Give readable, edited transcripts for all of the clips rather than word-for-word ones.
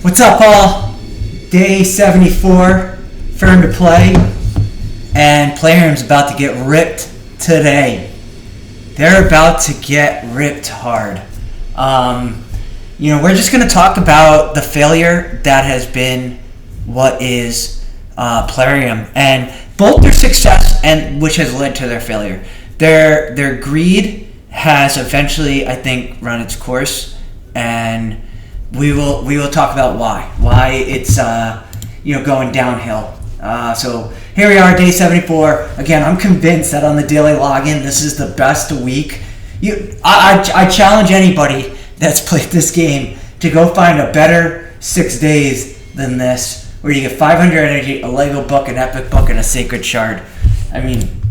What's up, all? Day 74, firm to play, and Plarium's about to get ripped today. They're about to get ripped hard. We're just going to talk about the failure that has been what is Plarium, and both their success and which has led to their failure. Their greed has eventually, I think, run its course, and we will talk about why it's going downhill. So here we are, day 74. Again, I'm convinced that on the daily login, this is the best week. I challenge anybody that's played this game to go find a better 6 days than this, where you get 500 energy, a Lego book, an epic book, and a sacred shard. I mean,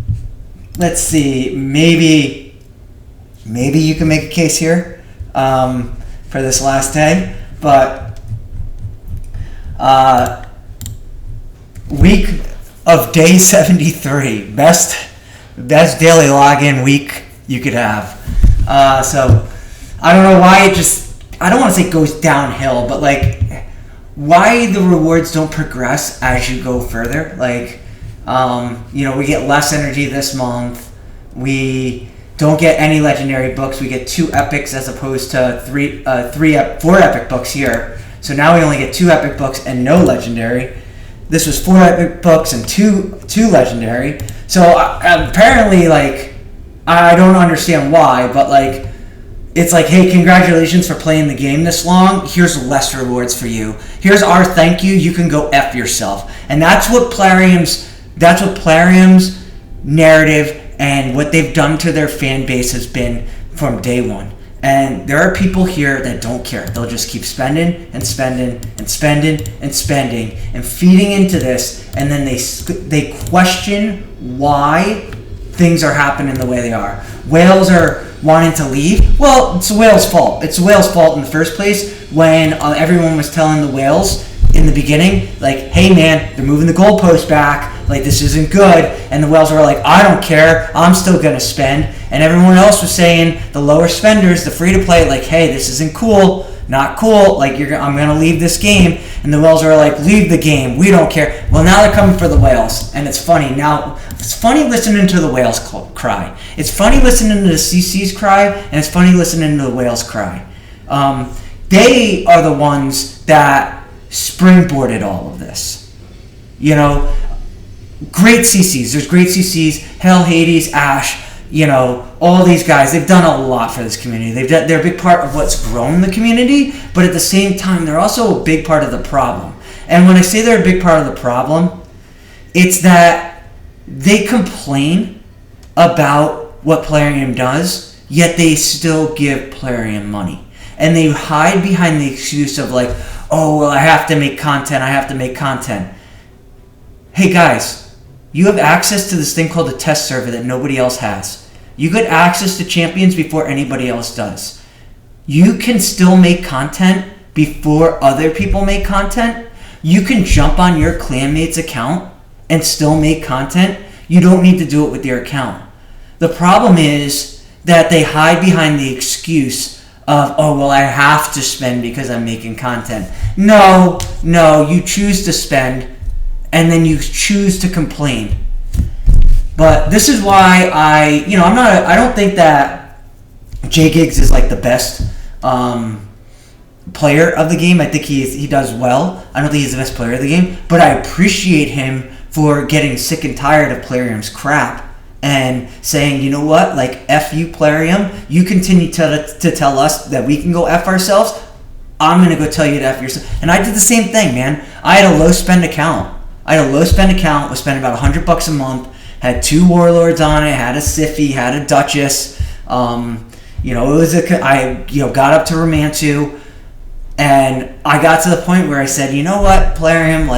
let's see, maybe you can make a case here for this last day, but week of day 73, best daily login week you could have. So I don't know why I don't want to say goes downhill, but why the rewards don't progress as you go further. We get less energy this month. We don't get any legendary books. We get 2 epics as opposed to 4 epic books here. So now we only get 2 epic books and no legendary. This was 4 epic books and two legendary. So apparently, I don't understand why, but it's hey, congratulations for playing the game this long. Here's less rewards for you. Here's our thank you. You can go F yourself. And that's what Plarium's narrative and what they've done to their fan base has been from day one. And there are people here that don't care. They'll just keep spending and spending and spending and spending and feeding into this, and then they question why things are happening the way they are. Whales are wanting to leave. Well, it's the whale's fault. It's the whale's fault in the first place when everyone was telling the whales in the beginning, hey man, they're moving the goalpost back. This isn't good. And the whales were I don't care. I'm still going to spend. And everyone else was saying, the lower spenders, the free-to-play, hey, this isn't cool. Not cool. I'm going to leave this game. And the whales are leave the game. We don't care. Well, now they're coming for the whales. And it's funny. Now, it's funny listening to the whales cry. It's funny listening to the CCs cry. And it's funny listening to the whales cry. They are the ones that springboarded all of this. Great CCs. There's great CCs. Hell, Hades, Ash, all these guys. They've done a lot for this community. They're a big part of what's grown the community, but at the same time, they're also a big part of the problem. And when I say they're a big part of the problem, it's that they complain about what Plarium does, yet they still give Plarium money. And they hide behind the excuse of oh, well, I have to make content. Hey guys, you have access to this thing called a test server that nobody else has. You get access to champions before anybody else does. You can still make content before other people make content. You can jump on your clanmate's account and still make content. You don't need to do it with your account. The problem is that they hide behind the excuse of, oh, well, I have to spend because I'm making content. No, you choose to spend, and then you choose to complain. But this is why I don't think that J Giggs is the best player of the game. I think he does well. I don't think he's the best player of the game, but I appreciate him for getting sick and tired of Plarium's crap and saying, you know what, F you, Plarium. You continue to tell us that we can go F ourselves. I'm going to go tell you to F yourself. And I did the same thing, man. I had a low spend account. Was spending about $100 a month, had 2 warlords on it, had a Siffy, had a Duchess. I got up to Romantu, and I got to the point where I said, you know what, Plarium,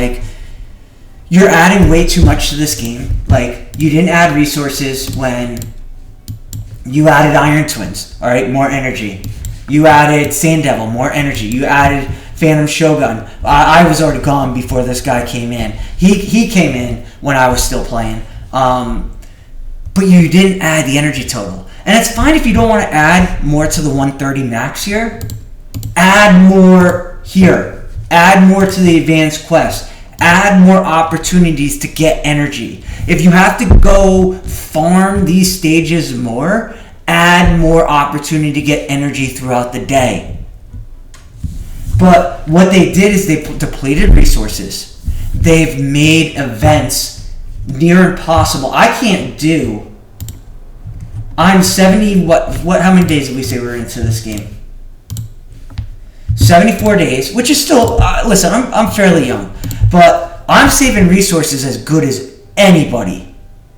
you're adding way too much to this game. You didn't add resources when you added Iron Twins, all right, more energy. You added Sand Devil, more energy. You added Phantom Shogun. I was already gone before this guy came in. He came in when I was still playing. But you didn't add the energy total. And it's fine if you don't want to add more to the 130 max here. Add more here. Add more to the advanced quest. Add more opportunities to get energy. If you have to go farm these stages more, add more opportunity to get energy throughout the day. But what they did is they depleted resources. They've made events near impossible. I can't do. I'm 70. How many days did we say we were into this game? 74 days, which is still. Listen, I'm fairly young, but I'm saving resources as good as anybody.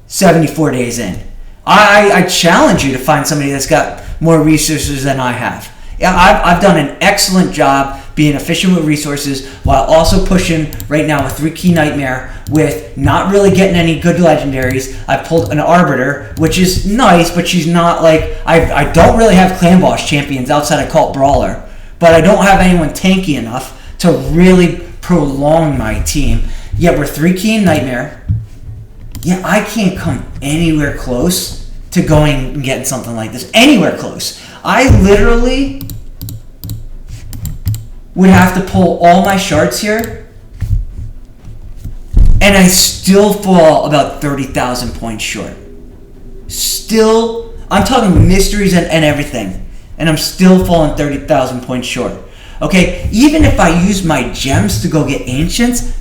74 days in. I challenge you to find somebody that's got more resources than I have. Yeah, I've done an excellent job being efficient with resources while also pushing right now a 3-key nightmare with not really getting any good legendaries. I pulled an Arbiter, which is nice, but she's not like... I don't really have clan boss champions outside of Cult Brawler, but I don't have anyone tanky enough to really prolong my team. Yet we're 3-key nightmare. Yeah, I can't come anywhere close to going and getting something like this. Anywhere close. I literally would have to pull all my shards here, and I still fall about 30,000 points short. Still, I'm talking mysteries and everything, and I'm still falling 30,000 points short. Okay, even if I use my gems to go get ancients,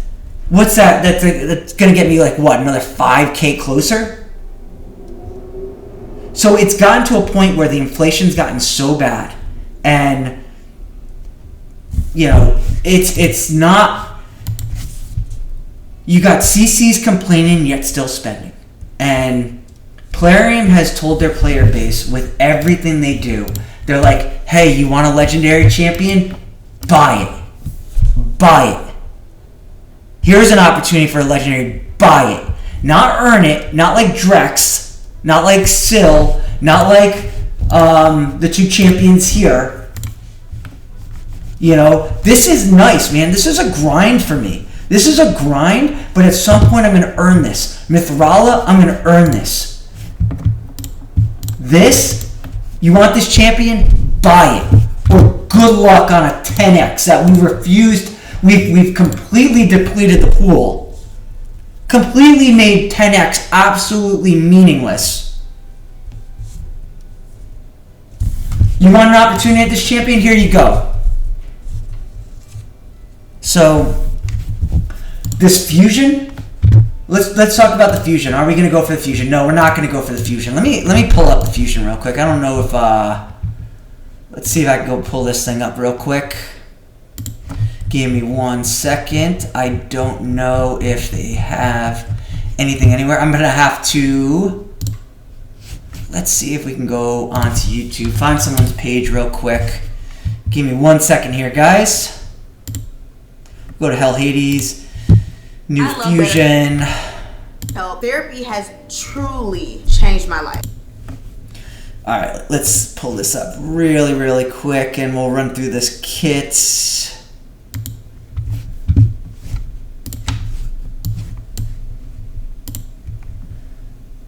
what's that? That's going to get me like what, another 5k closer? So it's gotten to a point where the inflation's gotten so bad, and it's not. You got CCs complaining yet still spending, and Plarium has told their player base with everything they do, they're like, hey, you want a legendary champion? Buy it. Here's an opportunity for a legendary. Buy it. Not earn it. Not like Drex. Not like Syl. Not like the two champions here. This is nice, man. This is a grind for me. This is a grind, but at some point I'm going to earn this. Mithrala, I'm going to earn this. You want this champion? Buy it. Or good luck on a 10x that we refused. We've completely depleted the pool. Completely made 10x absolutely meaningless. You want an opportunity at this champion? Here you go. So, this fusion, let's talk about the fusion. Are we going to go for the fusion? No, we're not going to go for the fusion. Let me pull up the fusion real quick. I don't know if, let's see if I can go pull this thing up real quick. Give me 1 second. I don't know if they have anything anywhere. I'm going to have to, let's see if we can go onto YouTube, find someone's page real quick. Give me 1 second here, guys. Go to Hell Hades, new fusion. Therapy has truly changed my life. All right, let's pull this up really, really quick, and we'll run through this kit.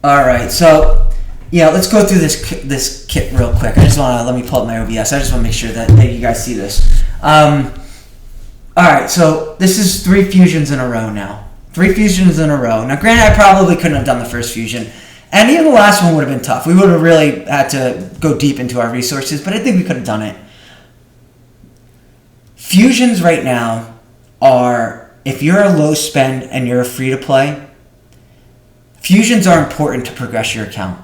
All right, so yeah, let's go through this kit real quick. I just want to let me pull up my OBS. I just want to make sure that you guys see this. Alright, so this is 3 fusions in a row now. 3 fusions in a row. Now, granted, I probably couldn't have done the first fusion, and even the last one would have been tough. We would have really had to go deep into our resources, but I think we could have done it. Fusions right now are, if you're a low spend and you're a free-to-play, fusions are important to progress your account.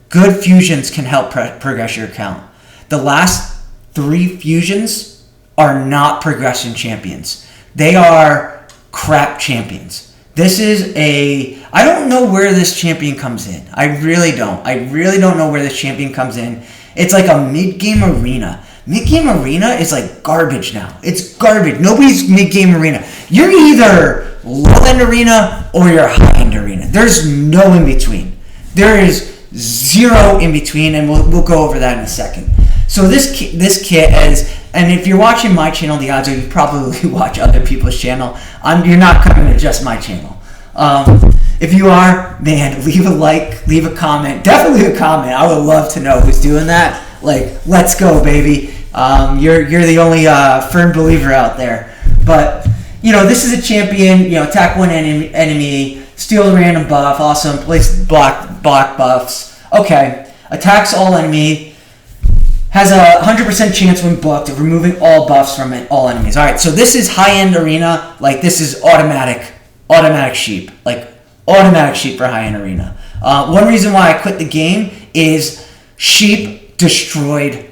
Good fusions can help progress your account. The last 3 fusions are not progression champions. They are crap champions. I don't know where this champion comes in. I really don't know where this champion comes in. It's like a mid-game arena. Mid-game arena is like garbage now. It's garbage. Nobody's mid-game arena. You're either low-end arena or you're high-end arena. There's no in-between. There is zero in-between, and we'll go over that in a second. So this kit is, and if you're watching my channel, the odds are you probably watch other people's channel. You're not coming to just my channel. If you are, man, leave a like, leave a comment. Definitely leave a comment. I would love to know who's doing that. Like, let's go, baby. You're the only firm believer out there. But, this is a champion, attack one enemy, steal a random buff, awesome, place block buffs. Okay, attacks all enemy, has a 100% chance when booked of removing all buffs from all enemies. Alright, so this is high-end arena, this is automatic sheep, automatic sheep for high-end arena. One reason why I quit the game is sheep destroyed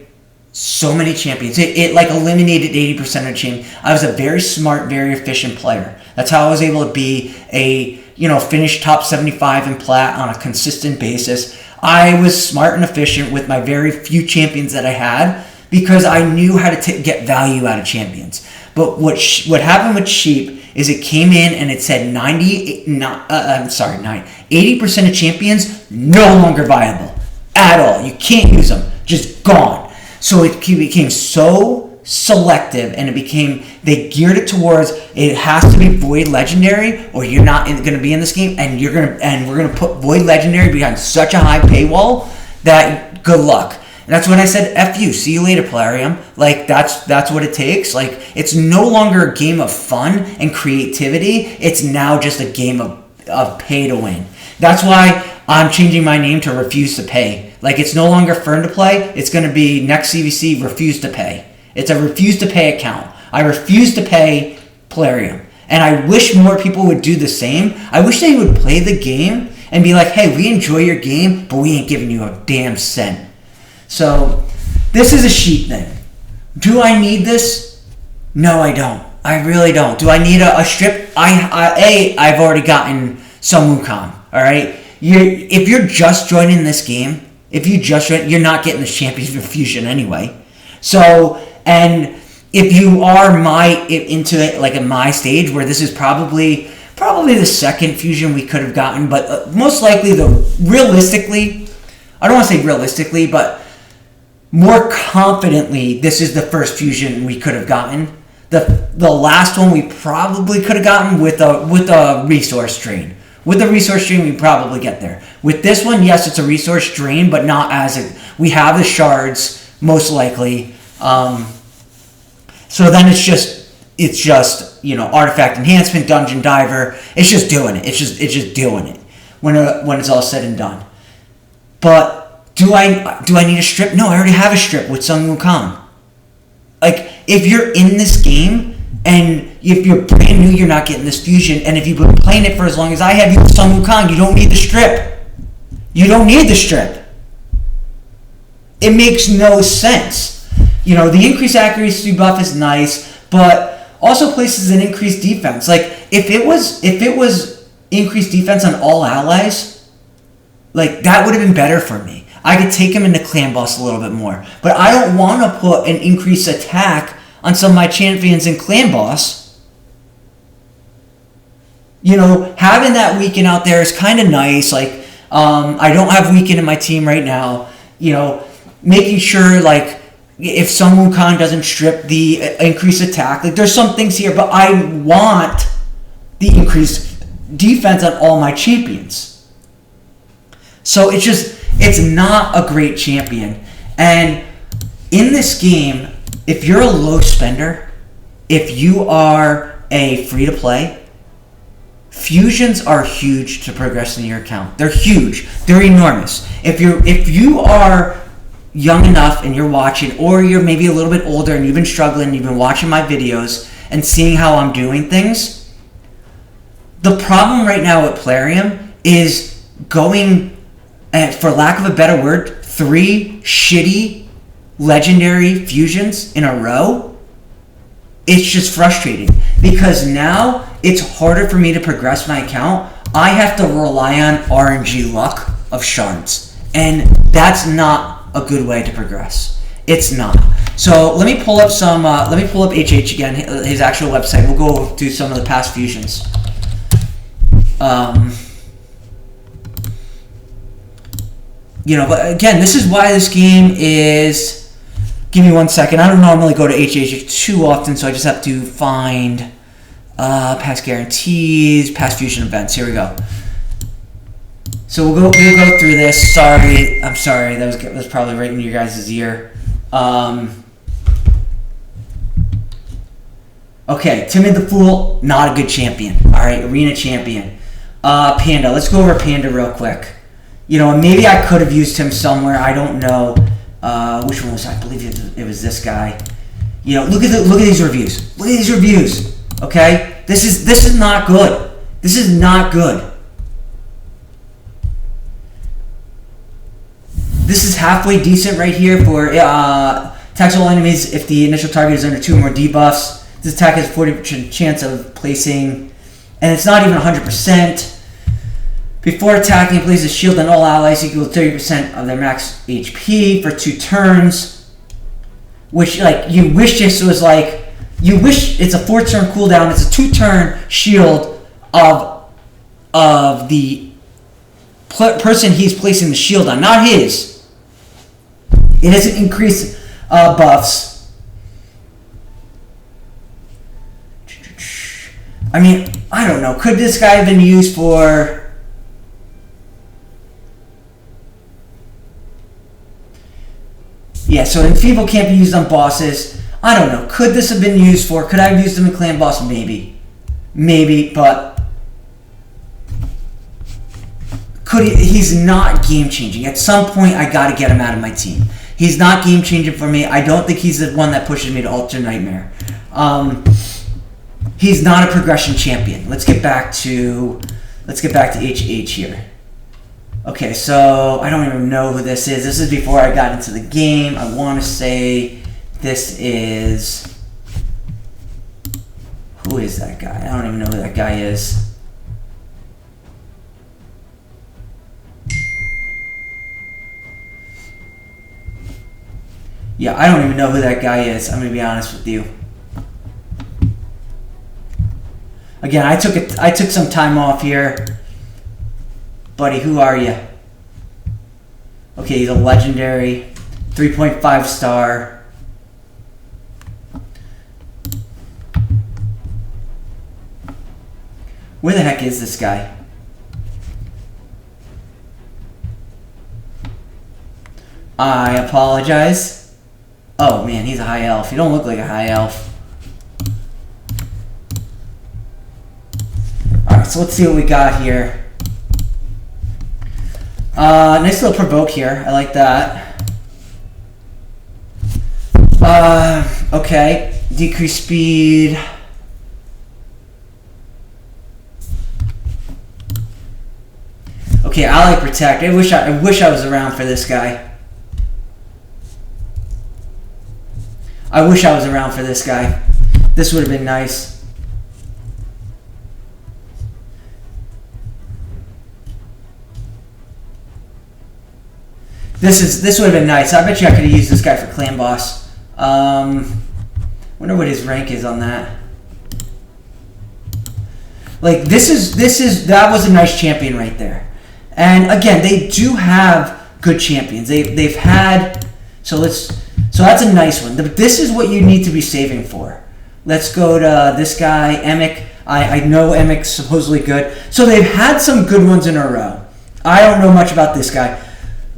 so many champions. It eliminated 80% of the champions. I was a very smart, very efficient player. That's how I was able to be finish top 75 in plat on a consistent basis. I was smart and efficient with my very few champions that I had because I knew how to get value out of champions. But what happened with sheep is it came in and it said 80% of champions no longer viable at all. You can't use them, just gone. So it became so selective, and they geared it towards it has to be Void Legendary, or you're not going to be in this game, and we're gonna put Void Legendary behind such a high paywall that good luck. And that's when I said, F you, see you later, Plarium. That's what it takes. It's no longer a game of fun and creativity. It's now just a game of pay to win. That's why I'm changing my name to Refuse to Pay. It's no longer Fern to Play. It's going to be next CVC, Refuse to Pay. It's a Refuse to Pay account. I refuse to pay Plarium. And I wish more people would do the same. I wish they would play the game and be like, hey, we enjoy your game, but we ain't giving you a damn cent. So, this is a sheep thing. Do I need this? No, I don't. I really don't. Do I need a strip? I've already gotten Sun Wukong, alright? If you're just joining this game, you're not getting this Champion Fusion anyway. So, and if you are into it, in my stage, where this is probably the second fusion we could have gotten, but most likely realistically, I don't want to say realistically, but more confidently, this is the first fusion we could have gotten. The last one we probably could have gotten with a resource drain. With the resource drain, we probably get there. With this one, yes, it's a resource drain, but not we have the shards, most likely. So then it's just artifact enhancement, dungeon diver. It's just doing it. It's just doing it when it's all said and done. But do I need a strip? No, I already have a strip with Sun Wukong. If you're in this game and if you're brand new, you're not getting this fusion. And if you've been playing it for as long as I have, you have Sun Wukong. You don't need the strip. You don't need the strip. It makes no sense. The increased accuracy buff is nice, but also places an increased defense. If it was increased defense on all allies, that would have been better for me. I could take him into clan boss a little bit more. But I don't want to put an increased attack on some of my champions in clan boss. Having that weaken out there is kind of nice. I don't have weaken in my team right now. Making sure if Sun Wukong doesn't strip the increased attack, there's some things here, but I want the increased defense on all my champions. So it's not a great champion. And in this game, if you're a low spender, if you are a free-to-play, fusions are huge to progress in your account. They're huge. They're enormous. If you are young enough and you're watching, or you're maybe a little bit older and you've been struggling, you've been watching my videos and seeing how I'm doing things, the problem right now at Plarium is going, for lack of a better word, 3 shitty legendary fusions in a row. It's just frustrating because now it's harder for me to progress my account. I have to rely on RNG luck of shards, and that's not a good way to progress. It's not. So let me pull up HH again, his actual website. We'll go through some of the past fusions. But again, this is why this game is. Give me 1 second. I don't normally go to HH too often, so I just have to find past guarantees, past fusion events. Here we go. So we'll go through this. I'm sorry. That was probably right in your guys' ear. But again, this is why this game is. Give me 1 second. I don't normally go to HH too often, so I just have to find past guarantees, past fusion events. Here we go. So we'll go through this. Sorry, I'm sorry. That was probably right in your guys' ear. But again, this is why this game is. Give me 1 second. I don't normally go to HH too often, so I just have to find past guarantees, past fusion events. Here we go. So we'll go through this. I'm sorry. That was probably right in your guys' ear. Okay, Timid the Fool, not a good champion. All right, arena champion. Panda. Let's go over Panda real quick. Maybe I could have used him somewhere. I don't know. Which one was I believe it was this guy. Look at these reviews. Look at these reviews. Okay, this is not good. This is not good. This is halfway decent right here for attacks all enemies if the initial target is under 2 or more debuffs. This attack has a 40% chance of placing, and it's not even 100%. Before attacking, place a shield on all allies equal to 30% of their max HP for 2 turns. Which, you wish this was you wish it's a 4-turn cooldown. It's a 2-turn shield of the person he's placing the shield on, not his. It doesn't increase buffs. I mean, I don't know. Could this guy have been used for... Yeah, so Enfeeble can't be used on bosses. I don't know. Could this have been used for... Could I have used him in Clan Boss? Maybe. Maybe, but... He's not game-changing. At some point, I got to get him out of my team. He's not game-changing for me. I don't think he's the one that pushes me to Ultra Nightmare. He's not a progression champion. Let's get back to HH here. Okay, so I don't even know who this is. This is before I got into the game. I want to say this is... Who is that guy? I don't even know who that guy is. Yeah, I don't even know who that guy is. I'm going to be honest with you. Again, I took some time off here. Buddy, who are you? Okay, he's a legendary. 3.5 star. Where the heck is this guy? I apologize. Oh man, he's a high elf. You don't look like a high elf. Alright, so let's see what we got here. Nice little provoke here. I like that. Okay. Decrease speed. Okay, Ally Protect. I wish I was around for this guy. I wish I was around for this guy. This would have been nice. This would have been nice. I bet you I could have used this guy for Clan Boss. Wonder what his rank is on that. Like that was a nice champion right there. And again, they do have good champions. They've had so that's a nice one. This is what you need to be saving for. Let's go to this guy, Emic. I know Emic's supposedly good. So they've had some good ones in a row. I don't know much about this guy.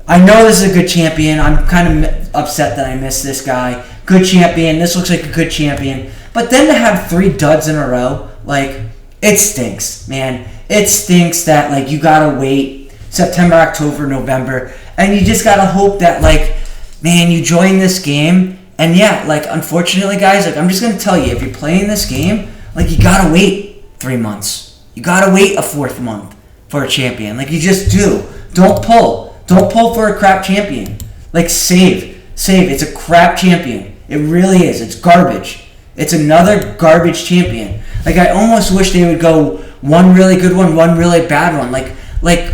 I know this is a good champion. I'm kind of upset that I missed this guy. Good champion. This looks like a good champion. But then to have 3 duds in a row, like, it stinks, man. It stinks that, like, you gotta wait September, October, November, and you just gotta hope that, like, man, you join this game, and yeah, like, unfortunately, guys, like, I'm just gonna tell you, if you're playing this game, like, you gotta wait 3 months. You gotta wait a 4th month for a champion. Like, you just do. Don't pull. Don't pull for a crap champion. Like, save. It's a crap champion. It really is. It's garbage. It's another garbage champion. Like, I almost wish they would go one really good one really bad one. Like,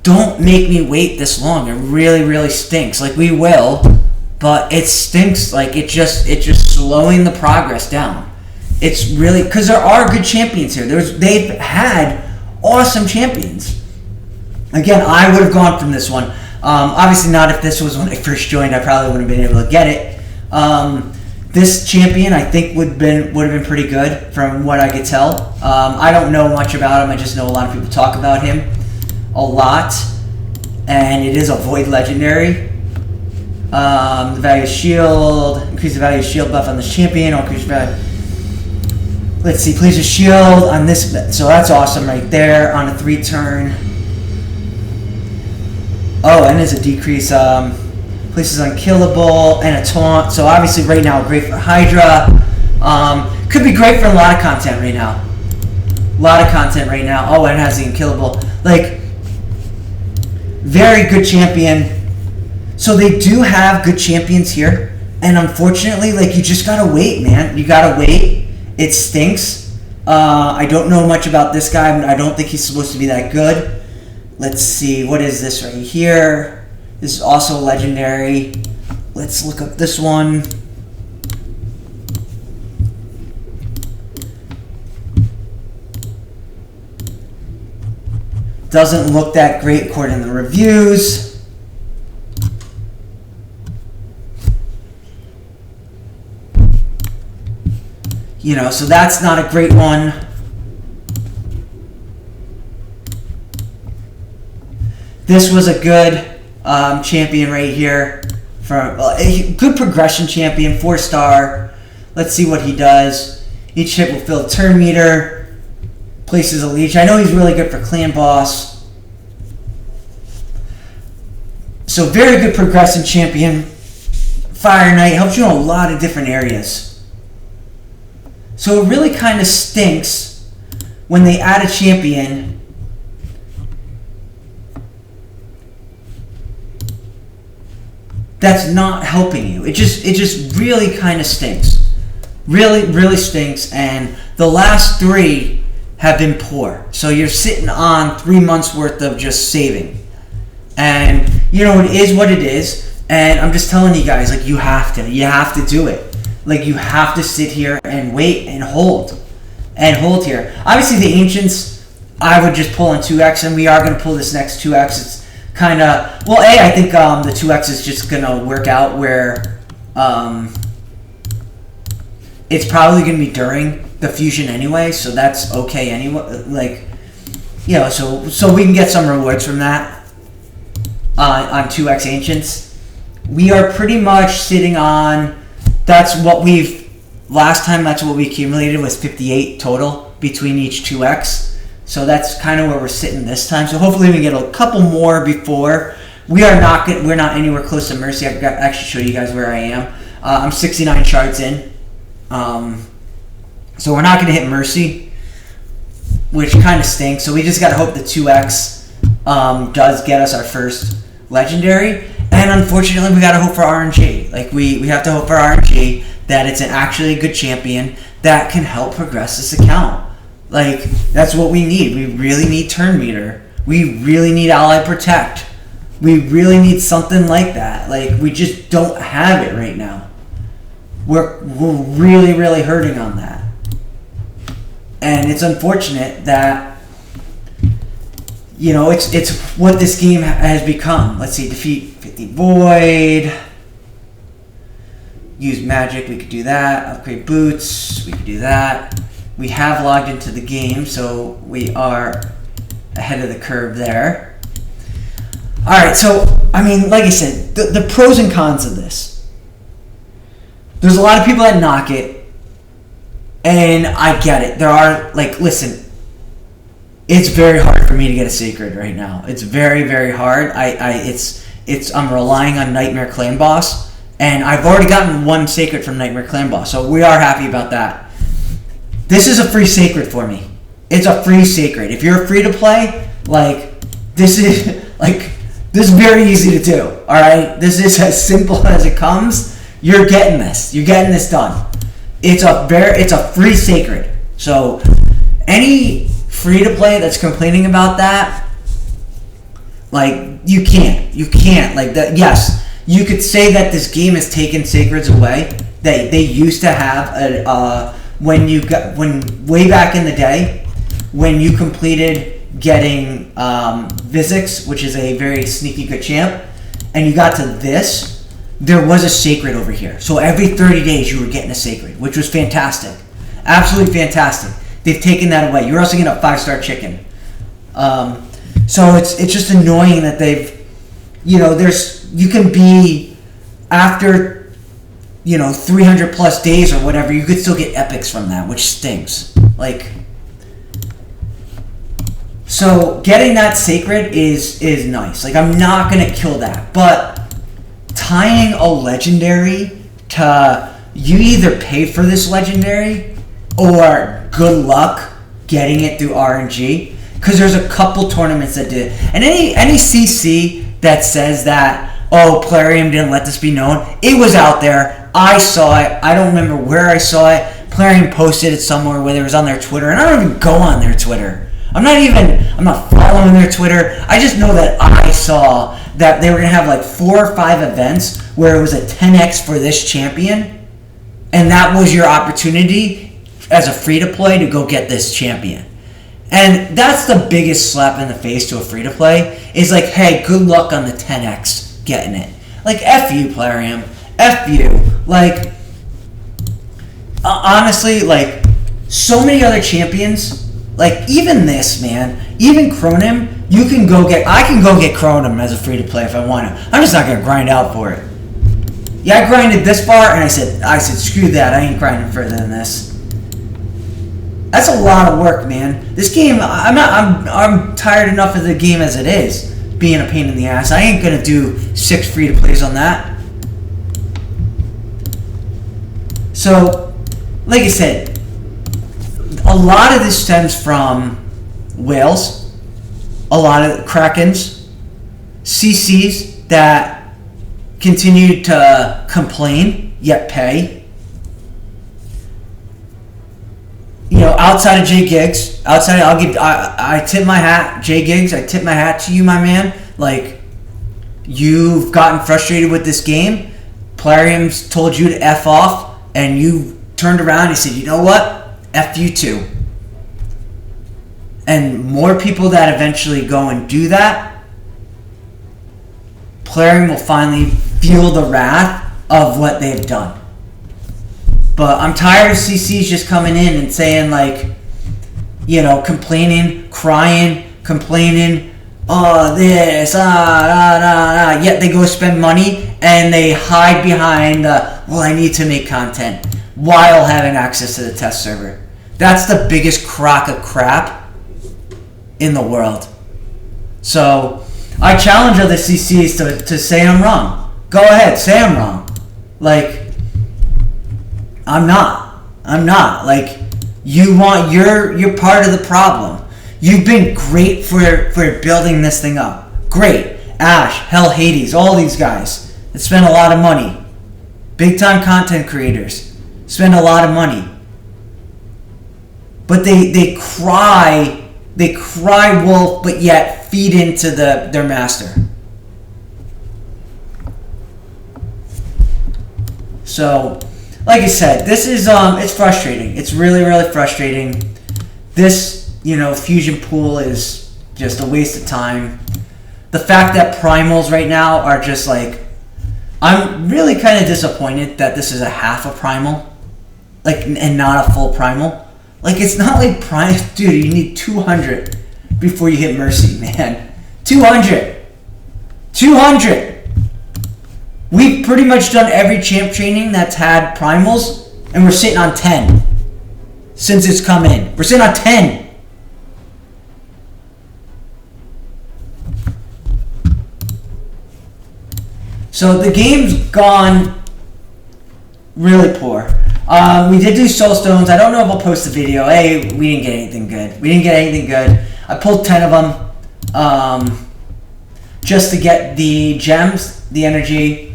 don't make me wait this long. It really, really stinks. Like, we will, but it stinks. Like, it's just slowing the progress down. It's really, because there are good champions here. They've had awesome champions. Again, I would have gone from this one. Obviously not if this was when I first joined. I probably wouldn't have been able to get it. This champion, I think, would have been pretty good from what I could tell. I don't know much about him. I just know a lot of people talk about him a lot. And it is a Void Legendary. The value of shield. Increase the value of shield buff on this champion. Increase the value. Let's see, plays a shield on this, so that's awesome right there on a 3-turn. Oh, and there's a decrease, places unkillable, and a taunt, so obviously right now great for Hydra. Could be great for a lot of content right now. Oh, and it has the unkillable. Like, very good champion. So they do have good champions here, and unfortunately, like, you just gotta wait, man. You gotta wait. It stinks. I don't know much about this guy, but I don't think he's supposed to be that good. Let's see, what is this right here? This is also legendary. Let's look up this one. Doesn't look that great according to the reviews. You know, so that's not a great one. This was a good champion right here. For a good progression champion, 4-star. Let's see what he does. Each hit will fill a turn meter. Places a leech. I know he's really good for clan boss. So very good progression champion. Fire Knight helps you in a lot of different areas. So it really kind of stinks when they add a champion that's not helping you. It just really kind of stinks. Really stinks, and the last 3 have been poor. So you're sitting on 3 months worth of just saving. And you know, it is what it is, and I'm just telling you guys, like, you have to do it. Like, you have to sit here and wait and hold here. Obviously, the Ancients, I would just pull in 2x, and we are going to pull this next 2x. It's kind of, well, I think the 2x is just going to work out where it's probably going to be during the fusion anyway, so that's okay anyway. Like, you know, so we can get some rewards from that on 2x Ancients. We are pretty much sitting on... That's what that's what we accumulated was 58 total between each 2x. So that's kind of where we're sitting this time. So hopefully we can get a couple more before. We're not anywhere close to Mercy. I can actually show you guys where I am. I'm 69 shards in. So we're not going to hit Mercy, which kind of stinks. So we just got to hope the 2x does get us our first legendary. And unfortunately, we gotta hope for RNG. Like, we have to hope for RNG that it's actually a good champion that can help progress this account. Like, that's what we need. We really need turn meter. We really need ally protect. We really need something like that. Like, we just don't have it right now. We're really hurting on that. And it's unfortunate that, you know, it's what this game has become. Let's see, defeat 50 void. Use magic, we could do that. Upgrade boots, we could do that. We have logged into the game, so we are ahead of the curve there. Alright, so, I mean, like I said, the pros and cons of this. There's a lot of people that knock it, and I get it. There are, like, listen, it's very hard for me to get a sacred right now. It's very hard. I'm relying on Nightmare Clan Boss, and I've already gotten 1 sacred from Nightmare Clan Boss, so we are happy about that. This is a free sacred for me. It's a free sacred. If you're free to play, like, this is very easy to do. All right, this is as simple as it comes. You're getting this. You're getting this done. It's a free sacred. So any free to play that's complaining about that, like, you can't like that. Yes, you could say that this game has taken sacreds away. They used to have when way back in the day when you completed getting Vizix, which is a very sneaky good champ, and you got to this, there was a sacred over here. So every 30 days you were getting a sacred, which was fantastic, absolutely fantastic. They've taken that away. You're also getting a 5-star chicken. So it's just annoying that they've, you know, you can be after, you know, 300 plus days or whatever, you could still get epics from that, which stinks. Like, so getting that sacred is nice. Like, I'm not gonna kill that, but tying a legendary to you either pay for this legendary or good luck getting it through RNG, because there's a couple tournaments that did. And any CC that says that, oh, Plarium didn't let this be known, it was out there. I saw it. I don't remember where I saw it. Plarium posted it somewhere, whether it was on their Twitter, and I don't even go on their Twitter. I'm not following their Twitter. I just know that I saw that they were going to have like 4 or 5 events where it was a 10x for this champion, and that was your opportunity as a free-to-play to go get this champion. And that's the biggest slap in the face to a free-to-play, is like, hey, good luck on the 10x getting it. Like, F you, Plarium. F you. Like, honestly, like, so many other champions, like, even this, man, even Chronim, I can go get Chronim as a free-to-play if I want to. I'm just not going to grind out for it. Yeah, I grinded this far, and I said, screw that, I ain't grinding further than this. That's a lot of work, man. This game, I'm tired enough of the game as it is, being a pain in the ass. I ain't going to do 6 free-to-plays on that. So, like I said, a lot of this stems from whales, a lot of Krakens, CCs that continue to complain yet pay. You know, outside of J Gigs, I tip my hat, J Gigs, I tip my hat to you, my man. Like, you've gotten frustrated with this game. Plarium's told you to F off, and you turned around and said, you know what? F you too. And more people that eventually go and do that, Plarium will finally feel the wrath of what they've done. But I'm tired of CCs just coming in and saying, like, you know, complaining, crying, complaining, oh, this, yet they go spend money and they hide behind, well, I need to make content while having access to the test server. That's the biggest crock of crap in the world. So I challenge other CCs to say I'm wrong. Go ahead, say I'm wrong. Like, I'm not. Like, you're part of the problem. You've been great for building this thing up. Great. Ash, Hell Hades, all these guys that spend a lot of money. Big time content creators spend a lot of money. But they cry wolf, but yet feed into their master. So, like I said, this is it's frustrating. It's really, really frustrating. This, you know, fusion pool is just a waste of time. The fact that primals right now are just like, I'm really kind of disappointed that this is a half a primal, like, and not a full primal. Like, it's not like prime, dude. You need 200 before you hit Mercy, man. 200. We've pretty much done every champ training that's had primals, and we're sitting on 10 since it's come in. We're sitting on 10. So the game's gone really poor. We did do soul stones. I don't know if I'll post the video. Hey, we didn't get anything good. I pulled 10 of them just to get the gems, the energy.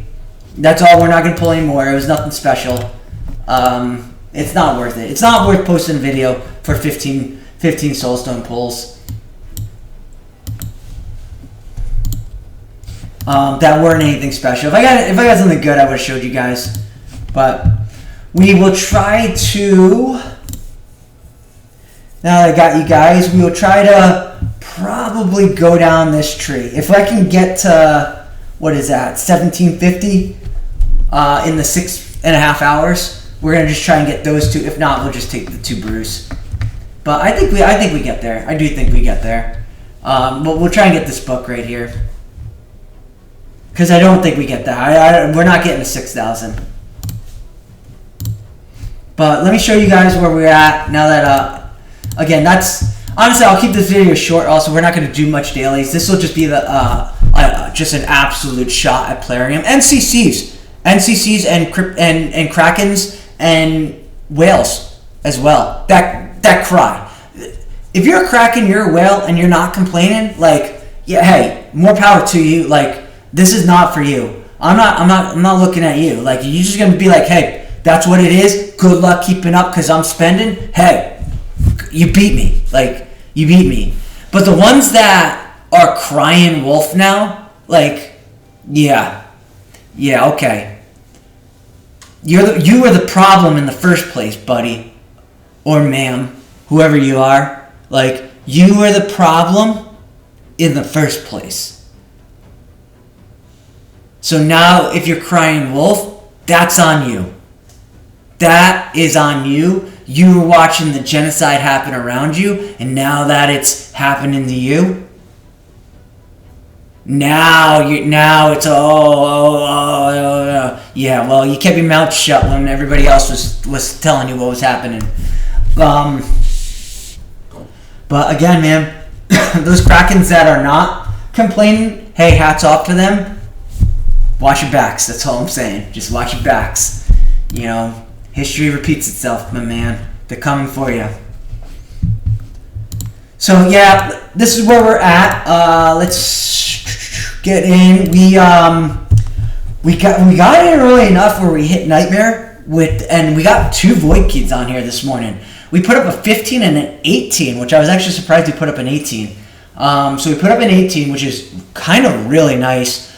That's all. We're not going to pull any more. It was nothing special. It's not worth it. It's not worth posting a video for 15 soulstone pulls. That weren't anything special. If I got something good, I would have showed you guys. But we will try to, now that I got you guys, we will try to probably go down this tree. If I can get to, what is that, 1750 in the 6.5 hours, we're going to just try and get those 2. If not, we'll just take the 2 brews. But I think we get there. I do think we get there. But we'll try and get this book right here. Because I don't think we get that. We're not getting to 6,000. But let me show you guys where we're at now that again, that's honestly. I'll keep this video short. Also, we're not going to do much dailies. This will just be the just an absolute shot at Plarium and NCCs and Krakens and whales as well. That cry. If you're a Kraken, you're a whale, and you're not complaining, like, yeah, hey, more power to you. Like, this is not for you. I'm not looking at you. Like, you're just gonna be like, hey, that's what it is. Good luck keeping up because I'm spending. Hey, you beat me. Like, you beat me. But the ones that are crying wolf now, like, yeah, okay. You were the problem in the first place, buddy, or ma'am, whoever you are. Like, you were the problem in the first place. So now, if you're crying wolf, that's on you. That is on you. You were watching the genocide happen around you, and now that it's happening to you, now it's yeah. Well, you kept your mouth shut when everybody else was telling you what was happening. But again, man, those Krakens that are not complaining, hey, hats off to them. Watch your backs. That's all I'm saying. Just watch your backs. You know, history repeats itself, my man. They're coming for you. So yeah, this is where we're at. Let's get in. We got in early enough where we hit Nightmare and we got 2 Void Keys on here this morning. We put up a 15 and an 18, which I was actually surprised we put up an 18. So we put up an 18, which is kind of really nice.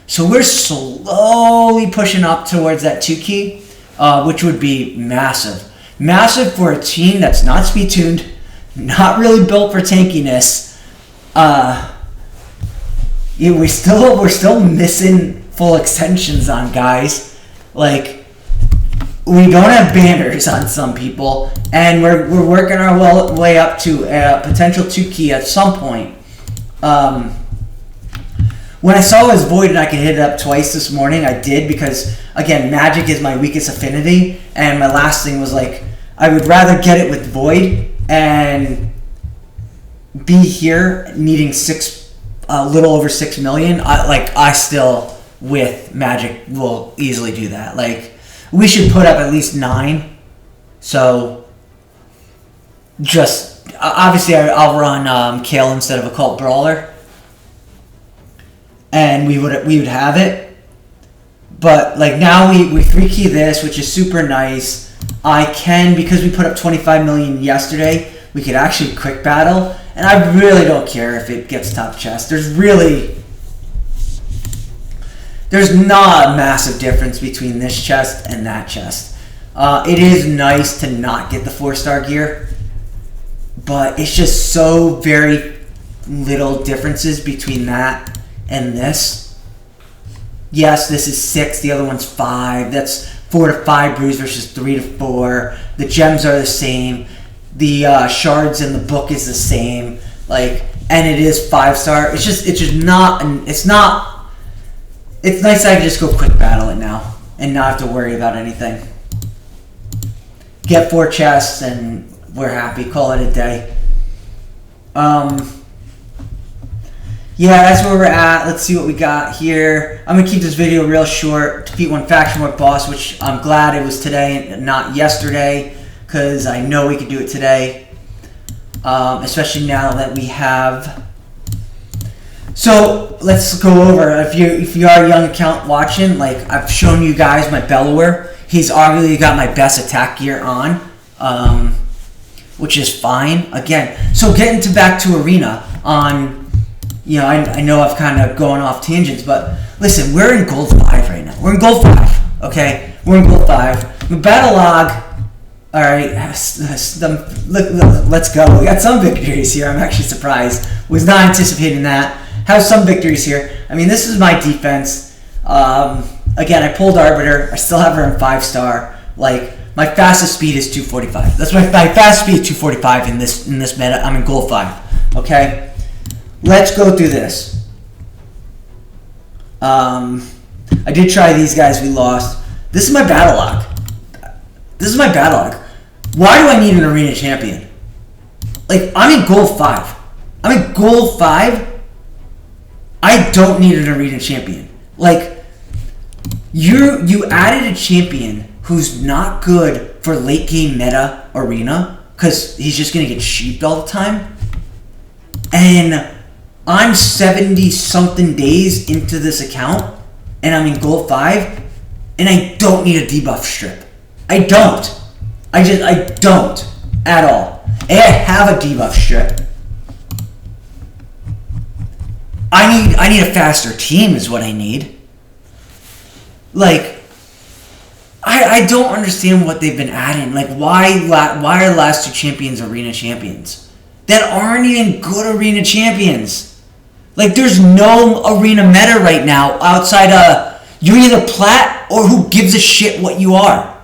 So we're slowly pushing up towards that 2 key, which would be massive. Massive for a team that's not speed tuned, not really built for tankiness. We're still missing full extensions on guys. Like, we don't have banners on some people, and we're working our way up to a potential 2 key at some point. When I saw his Void and I could hit it up twice this morning, I did, because, again, Magic is my weakest affinity, and my last thing was, like, I would rather get it with Void and be here needing a little over 6 million. I still, with Magic, will easily do that. Like, we should put up at least 9. So, just, obviously, I'll run Kale instead of Occult Brawler. And we would have it. But, like, now we 3 key this, which is super nice. I can, because we put up 25 million yesterday, we could actually quick battle. And I really don't care if it gets top chest. There's not a massive difference between this chest and that chest. It is nice to not get the 4-star gear, but it's just so very little differences between that and this. Yes, this is 6, the other one's 5. That's 4 to 5 brews versus 3 to 4. The gems are the same. The shards in the book is the same. Like, and it is 5-star. It's just not. It's nice that I can just go quick battle it now and not have to worry about anything. Get 4 chests and we're happy. Call it a day. Yeah, that's where we're at. Let's see what we got here. I'm going to keep this video real short. Defeat 1 faction war boss, which I'm glad it was today and not yesterday, because I know we could do it today. Especially now that we have... So, let's go over. If you are a young account watching, like, I've shown you guys my Bellower. He's arguably got my best attack gear on, which is fine. Again, so getting back to Arena on... You know, I know I've kind of gone off tangents, but listen, we're in Gold 5 right now. We're in Gold 5, okay? We're in Gold 5. The battle log, all right, let's go. We got some victories here. I'm actually surprised. Was not anticipating that. Have some victories here. I mean, this is my defense. Again, I pulled Arbiter. I still have her in 5-star. Like, my fastest speed is 245. That's my fast speed is 245 in this meta. I'm in Gold 5, okay? Let's go through this. I did try these guys. We lost. This is my battle log. Why do I need an arena champion? Like, I'm in goal 5. I'm in goal 5. I don't need an arena champion. Like, you added a champion who's not good for late game meta arena because he's just going to get sheeped all the time. And I'm 70 something days into this account and I'm in goal 5 and I don't need a debuff strip. I don't. I don't at all. And I have a debuff strip. I need a faster team is what I need. Like, I don't understand what they've been adding. Like, why are last 2 champions arena champions that aren't even good arena champions? Like, there's no arena meta right now outside of you're either plat or who gives a shit what you are.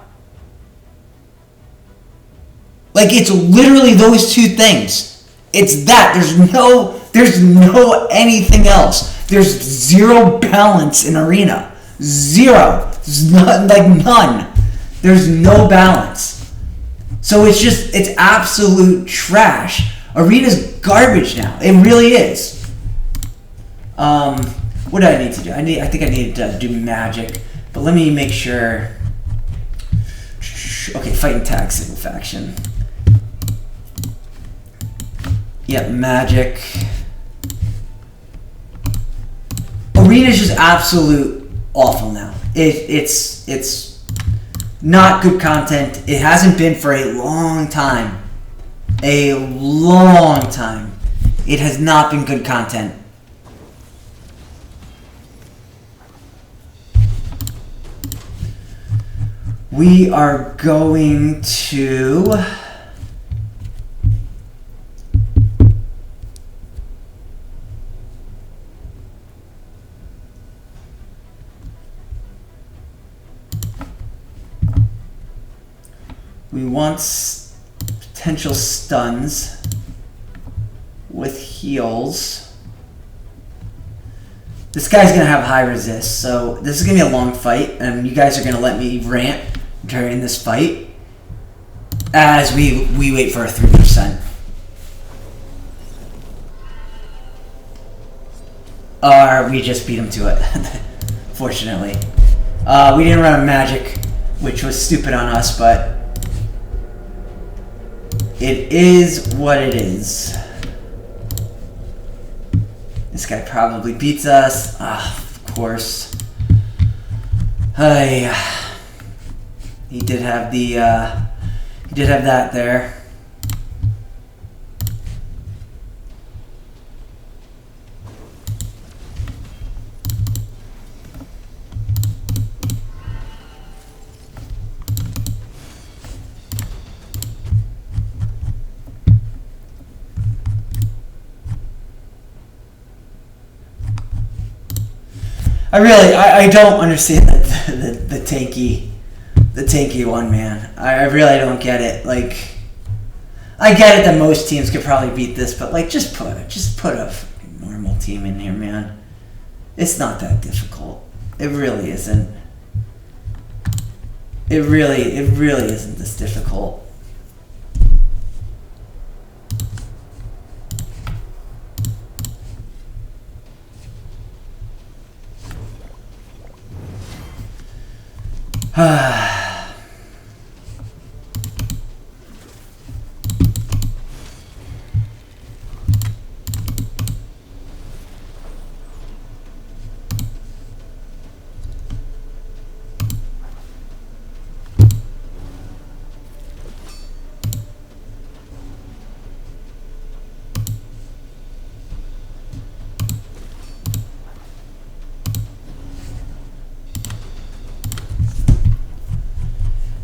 Like, it's literally those 2 things. It's that. There's no anything else. There's zero balance in arena. Zero. None. There's no balance. So it's absolute trash. Arena's garbage now. It really is. What do I need to do? I think I need to do magic. But let me make sure. Okay, fight and tag single faction. Yep, magic. Arena's just absolute awful now. It's not good content. It hasn't been for a long time. A long time. It has not been good content. We are going to... We want potential stuns with heals. This guy's going to have high resist, so this is going to be a long fight, and you guys are going to let me rant during this fight as we wait for a 3%. Or we just beat him to it, fortunately. We didn't run a magic, which was stupid on us, but it is what it is. This guy probably beats us. Of course. Hey, he did have the he did have that there. I don't understand the tanky one, man. I really don't get it. Like, I get it that most teams could probably beat this, but like, just put a normal team in here, man. It's not that difficult. It really isn't. It really isn't this difficult.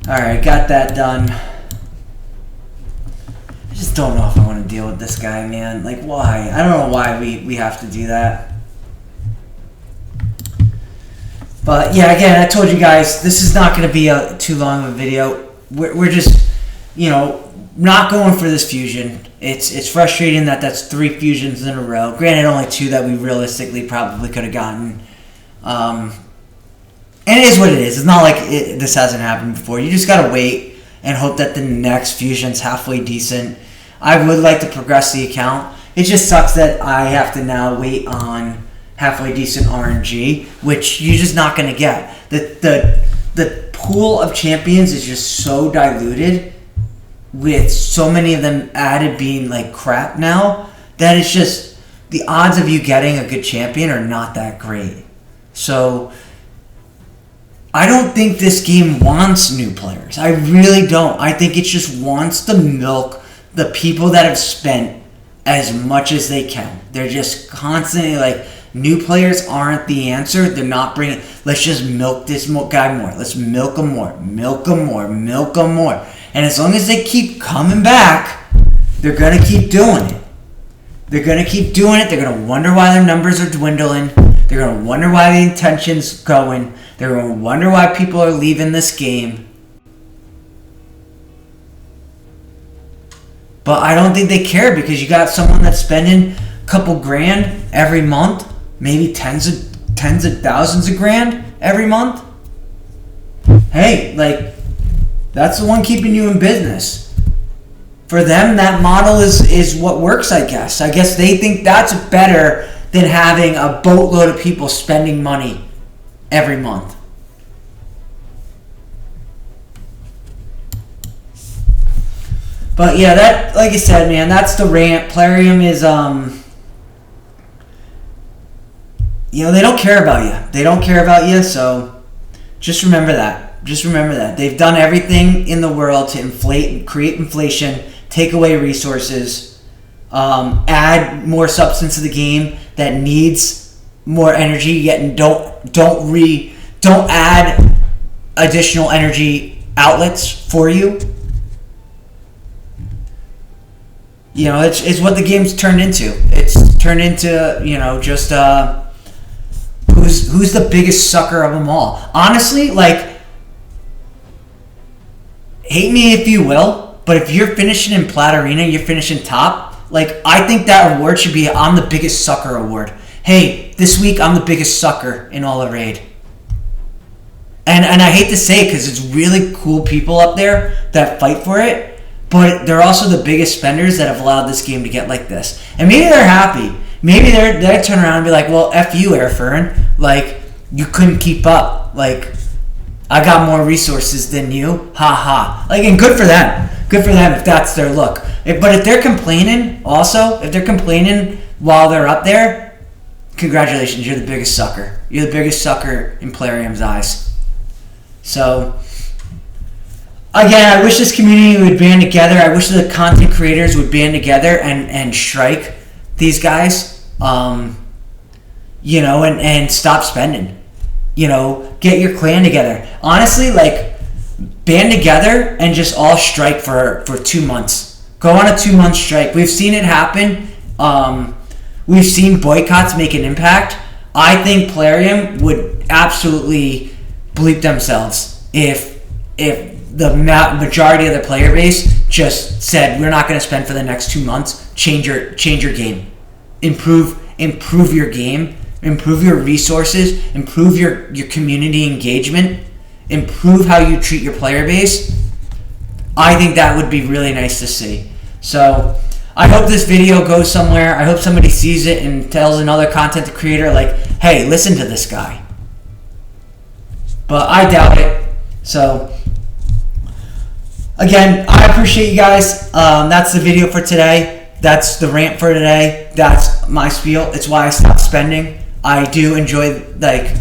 Alright, got that done. I just don't know if I want to deal with this guy, man. Like, why? I don't know why we have to do that. But, yeah, again, I told you guys, this is not going to be too long of a video. We're just, you know, not going for this fusion. It's frustrating that that's 3 fusions in a row. Granted, only 2 that we realistically probably could have gotten. And it is what it is. It's not like this hasn't happened before. You just gotta wait and hope that the next fusion's halfway decent. I would like to progress the account. It just sucks that I have to now wait on halfway decent RNG, which you're just not going to get. The pool of champions is just so diluted with so many of them added being like crap now that it's just the odds of you getting a good champion are not that great. So I don't think this game wants new players. I really don't. I think it just wants to milk the people that have spent as much as they can. They're just constantly like, new players aren't the answer. They're not bringing, let's just milk this guy more. Let's milk him more, milk him more, milk him more. And as long as they keep coming back, they're going to keep doing it. They're going to keep doing it. They're going to wonder why their numbers are dwindling. They're going to wonder why the intention's going. They're going to wonder why people are leaving this game. But I don't think they care because you got someone that's spending a couple grand every month, maybe tens of thousands of grand every month. Hey, like, that's the one keeping you in business. For them, that model is what works, I guess. I guess they think that's better than having a boatload of people spending money every month. But yeah, that, like I said, man, that's the rant. Plarium is, they don't care about you. They don't care about you, so just remember that. Just remember that. They've done everything in the world to inflate, create inflation, take away resources, add more substance to the game that needs more energy, yet don't add additional energy outlets for you. You know, it's what the game's turned into. It's turned into, just who's the biggest sucker of them all. Honestly, like, hate me if you will, but if you're finishing in Plat Arena, you're finishing top, like, I think that award should be I'm the biggest sucker award. Hey, this week I'm the biggest sucker in all of Raid. And I hate to say it because it's really cool people up there that fight for it, but they're also the biggest spenders that have allowed this game to get like this. And maybe they're happy. Maybe they turn around and be like, well, F you, Airfern. Like, you couldn't keep up. Like, I got more resources than you. Ha ha. Like, and good for them. Good for them if that's their look. But if they're complaining also, if they're complaining while they're up there, congratulations, you're the biggest sucker. You're the biggest sucker in Plarium's eyes. So, again, I wish this community would band together. I wish the content creators would band together and strike these guys, and stop spending. Get your clan together. Honestly, like, band together and just all strike for 2 months. Go on a 2-month strike. We've seen it happen. We've seen boycotts make an impact. I think Plarium would absolutely bleep themselves if the majority of the player base just said, we're not going to spend for the next 2 months. Change your game. Improve your game. Improve your resources. Improve your community engagement. Improve how you treat your player base. I think that would be really nice to see. So I hope this video goes somewhere. I hope somebody sees it and tells another content creator, like, hey, listen to this guy. But I doubt it. So again, I appreciate you guys. That's the video for today. That's the rant for today. That's my spiel. It's why I stopped spending. I do enjoy, like,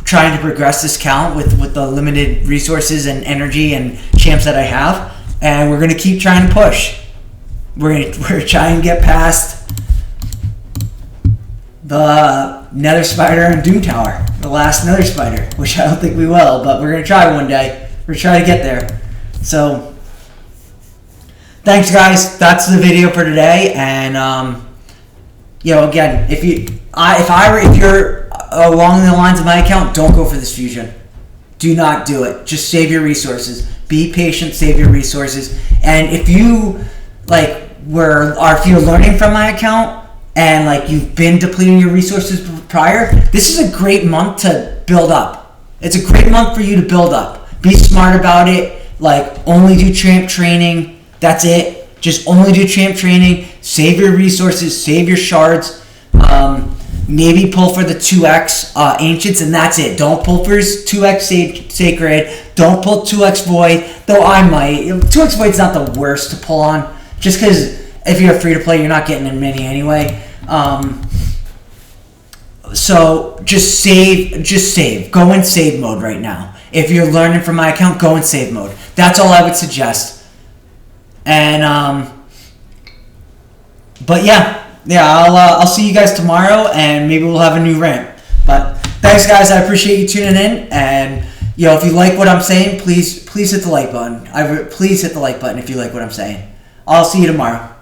trying to progress this count with the limited resources and energy and champs that I have. And we're going to keep trying to push. We're trying to get past the Nether Spider and Doom Tower. The last Nether Spider, which I don't think we will, but we're going to try one day. We're going to try to get there. So, thanks, guys. That's the video for today. And again, if you're along the lines of my account, don't go for this fusion. Do not do it. Just save your resources. Be patient. Save your resources. And if you if you're learning from my account and you've been depleting your resources prior, this is a great month to build up. It's a great month for you to build up. Be smart about it. Only do champ training. That's it. Just only do champ training. Save your resources. Save your shards. Maybe pull for the 2x Ancients, and that's it. Don't pull for 2x Sacred. Don't pull 2x Void, though I might. 2x Void's not the worst to pull on, just because if you're free to play, you're not getting in many anyway. So just save. Go in save mode right now. If you're learning from my account, go in save mode. That's all I would suggest. And but yeah, I'll see you guys tomorrow, and maybe we'll have a new rant. But thanks, guys. I appreciate you tuning in, and if you like what I'm saying, please hit the like button. Please hit the like button if you like what I'm saying. I'll see you tomorrow.